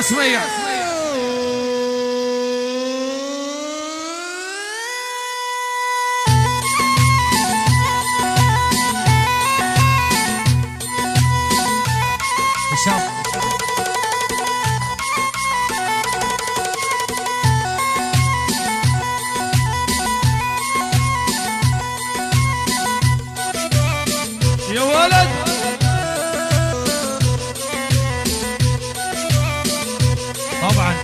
سمية يا ولد طبعا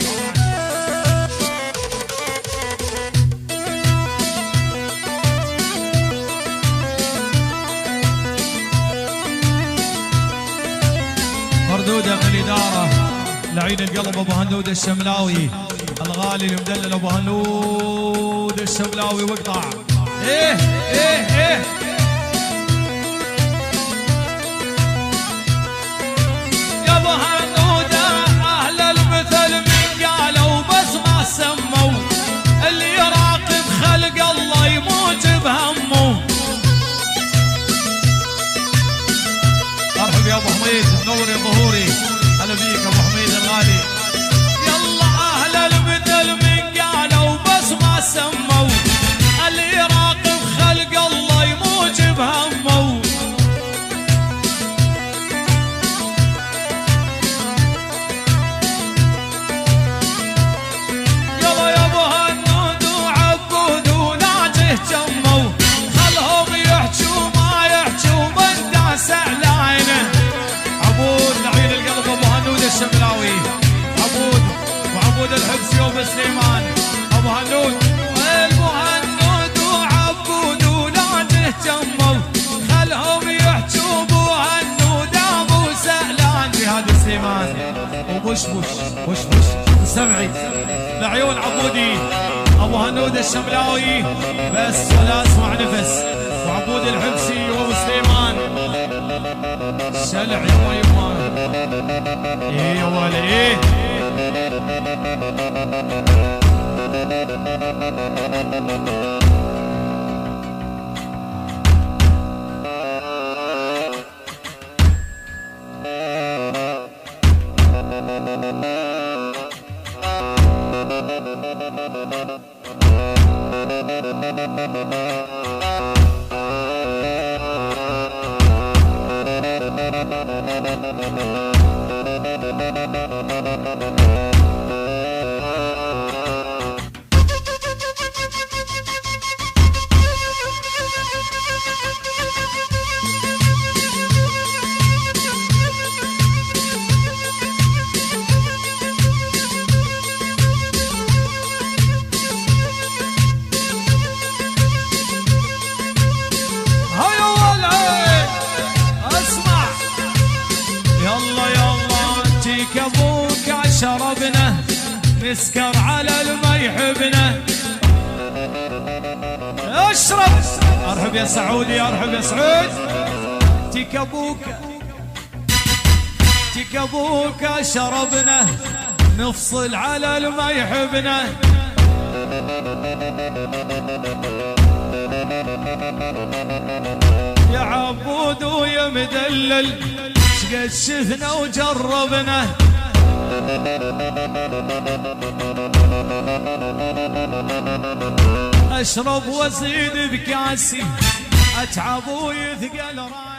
مردودة من الإدارة لعين القلب أبو هنود الشملاوي الغالي المدلل أبو هنود الشملاوي واقطع إيه إيه إيه يا أبو هنود أهل المثل من قالوا بس ما سموا اللي يراقب خلق الله يموت بهمه. مرحب يا ابو حميد منور يا ظهوري هلا بيك ابو حميد الغالي. يلا اهل المثل من قالوا بس ما سموا اللي يراقب خلق الله يموت بهمه. يلا يا ابو هنود وعبود وناجه جموا خلهم يحجوا ما يحجوا من داس علينا. عبود لعين القلب ابو هنود الشملاوي عبود وعبود الحبسي وابو سليمان ابو هنود ابو هنود وعبود وناجه جموا خلهم يحجوا ابو هنود ابو سهلان بهذا سليمان وبشبش بشبش سمعي لعيون عبودي ابو هنود الشملاوي بس ولا اسمع نفس وعبود الحبسي وابو سليمان شلع يا يما ايه يا ولي ايه شربنا نسكر على الما يحبنا اشرب. ارحب يا سعودي ارحب يا سعود. تيك ابوك تيك ابوك شربنا نفصل على الما يحبنا. يا عبود ويا مدلل شقد شفنا وجربنا. اشرب وازيد بكاسي اتعب ويثقل راسي.